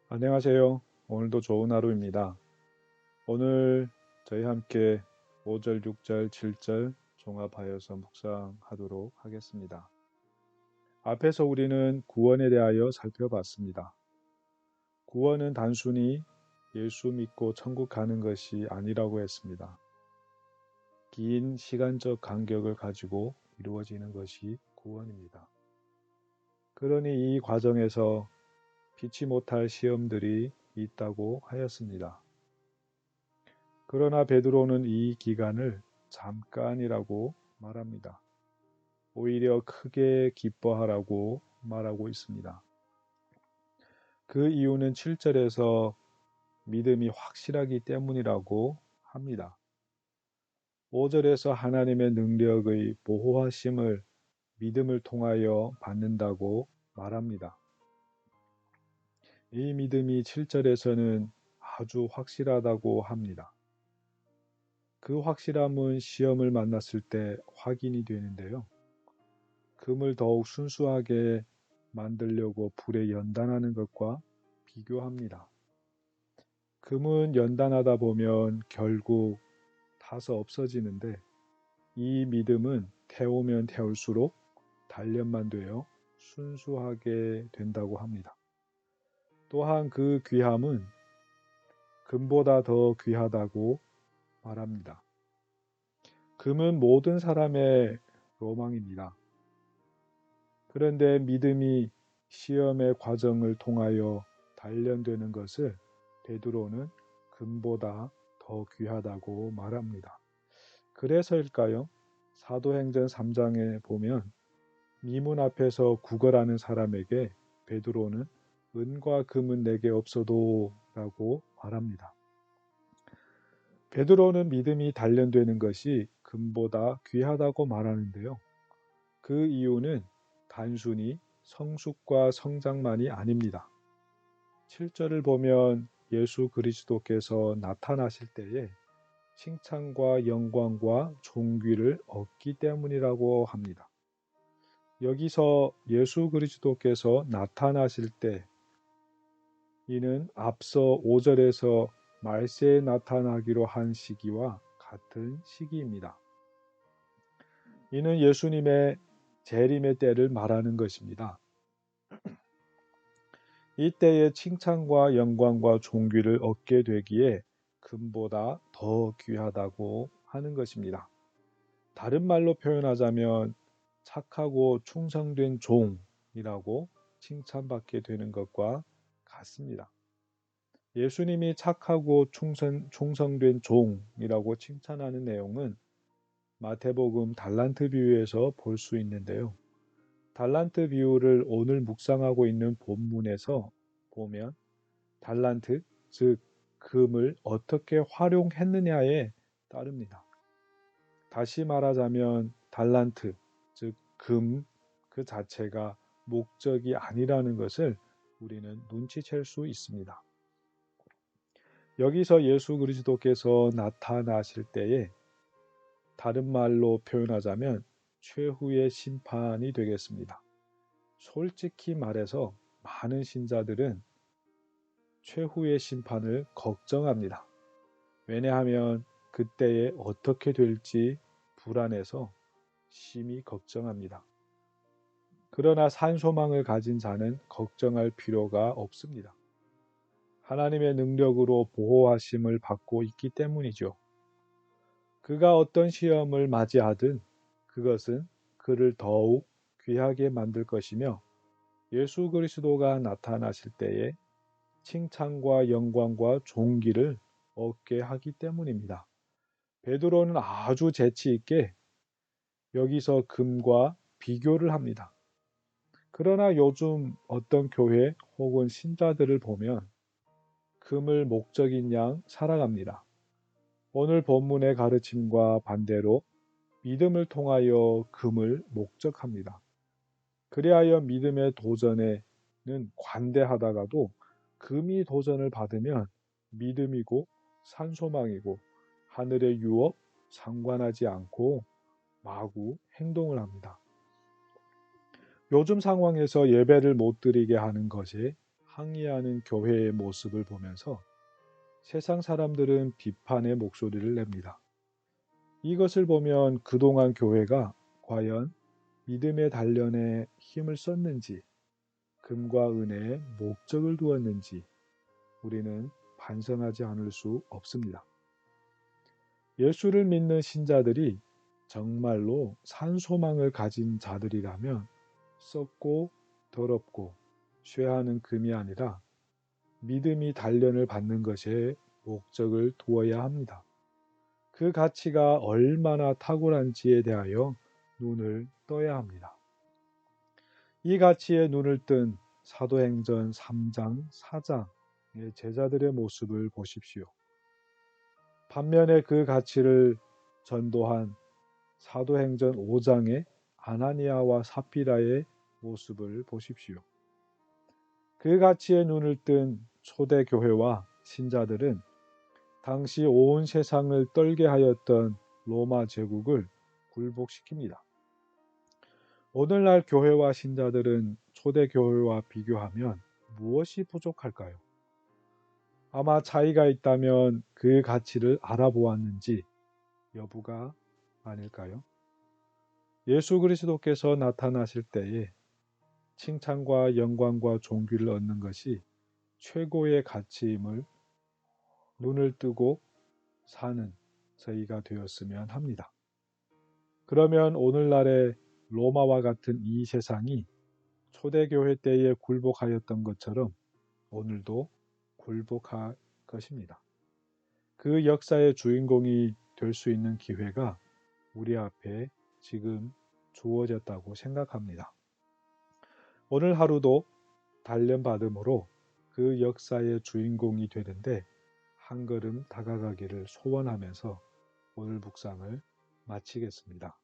안녕하세요. 오늘도 좋은 하루입니다. 오늘 저희 함께 5절, 6절, 7절 종합하여서 묵상하도록 하겠습니다. 앞에서 우리는 구원에 대하여 살펴봤습니다. 구원은 단순히 예수 믿고 천국 가는 것이 아니라고 했습니다. 긴 시간적 간격을 가지고 이루어지는 것이 구원입니다. 그러니 이 과정에서 피치 못할 시험들이 있다고 하였습니다. 그러나 베드로는 이 기간을 잠깐이라고 말합니다. 오히려 크게 기뻐하라고 말하고 있습니다. 그 이유는 7절에서 믿음이 확실하기 때문이라고 합니다. 5절에서 하나님의 능력의 보호하심을 믿음을 통하여 받는다고 말합니다. 이 믿음이 7절에서는 아주 확실하다고 합니다. 그 확실함은 시험을 만났을 때 확인이 되는데요. 금을 더욱 순수하게 만들려고 불에 연단하는 것과 비교합니다. 금은 연단하다 보면 결국 타서 없어지는데 이 믿음은 태우면 태울수록 단련만 되어 순수하게 된다고 합니다. 또한 그 귀함은 금보다 더 귀하다고 말합니다. 금은 모든 사람의 로망입니다. 그런데 믿음이 시험의 과정을 통하여 단련되는 것을 베드로는 금보다 더 귀하다고 말합니다. 그래서일까요? 사도행전 3장에 보면 미문 앞에서 구걸하는 사람에게 베드로는 은과 금은 내게 없어도 라고 말합니다. 베드로는 믿음이 단련되는 것이 금보다 귀하다고 말하는데요. 그 이유는 단순히 성숙과 성장만이 아닙니다. 7절을 보면 예수 그리스도께서 나타나실 때에 칭찬과 영광과 존귀를 얻기 때문이라고 합니다. 여기서 예수 그리스도께서 나타나실 때 이는 앞서 5절에서 말세에 나타나기로 한 시기와 같은 시기입니다. 이는 예수님의 재림의 때를 말하는 것입니다. 이때에 칭찬과 영광과 존귀를 얻게 되기에 금보다 더 귀하다고 하는 것입니다. 다른 말로 표현하자면 착하고 충성된 종이라고 칭찬받게 되는 것과 같습니다. 예수님이 착하고 충성된 종이라고 칭찬하는 내용은 마태복음 달란트 비유에서 볼 수 있는데요. 달란트 비유를 오늘 묵상하고 있는 본문에서 보면 달란트, 즉 금을 어떻게 활용했느냐에 따릅니다. 다시 말하자면 달란트, 즉 금 그 자체가 목적이 아니라는 것을 우리는 눈치챌 수 있습니다. 여기서 예수 그리스도께서 나타나실 때에 다른 말로 표현하자면 최후의 심판이 되겠습니다. 솔직히 말해서 많은 신자들은 최후의 심판을 걱정합니다. 왜냐하면 그때에 어떻게 될지 불안해서 심히 걱정합니다. 그러나 산소망을 가진 자는 걱정할 필요가 없습니다. 하나님의 능력으로 보호하심을 받고 있기 때문이죠. 그가 어떤 시험을 맞이하든 그것은 그를 더욱 귀하게 만들 것이며 예수 그리스도가 나타나실 때에 칭찬과 영광과 존귀를 얻게 하기 때문입니다. 베드로는 아주 재치 있게 여기서 금과 비교를 합니다. 그러나 요즘 어떤 교회 혹은 신자들을 보면 금을 목적인 양 살아갑니다. 오늘 본문의 가르침과 반대로 믿음을 통하여 금을 목적합니다. 그리하여 믿음의 도전에는 관대하다가도 금이 도전을 받으면 믿음이고 산소망이고 하늘의 유업 상관하지 않고 마구 행동을 합니다. 요즘 상황에서 예배를 못 드리게 하는 것에 항의하는 교회의 모습을 보면서 세상 사람들은 비판의 목소리를 냅니다. 이것을 보면 그동안 교회가 과연 믿음의 단련에 힘을 썼는지, 금과 은혜에 목적을 두었는지 우리는 반성하지 않을 수 없습니다. 예수를 믿는 신자들이 정말로 산 소망을 가진 자들이라면 썩고 더럽고 쇠하는 금이 아니라 믿음이 단련을 받는 것에 목적을 두어야 합니다. 그 가치가 얼마나 탁월한지에 대하여 눈을 떠야 합니다. 이 가치에 눈을 뜬 사도행전 3장, 4장의 제자들의 모습을 보십시오. 반면에 그 가치를 전도한 사도행전 5장의 아나니아와 삽비라의 모습을 보십시오. 그 가치에 눈을 뜬 초대교회와 신자들은 당시 온 세상을 떨게 하였던 로마 제국을 굴복시킵니다. 오늘날 교회와 신자들은 초대교회와 비교하면 무엇이 부족할까요? 아마 차이가 있다면 그 가치를 알아보았는지 여부가 아닐까요? 예수 그리스도께서 나타나실 때에 칭찬과 영광과 존귀를 얻는 것이 최고의 가치임을 눈을 뜨고 사는 저희가 되었으면 합니다. 그러면 오늘날의 로마와 같은 이 세상이 초대교회 때에 굴복하였던 것처럼 오늘도 굴복할 것입니다. 그 역사의 주인공이 될 수 있는 기회가 우리 앞에 지금 주어졌다고 생각합니다. 오늘 하루도 단련받음으로 그 역사의 주인공이 되는데 한 걸음 다가가기를 소원하면서 오늘 묵상을 마치겠습니다.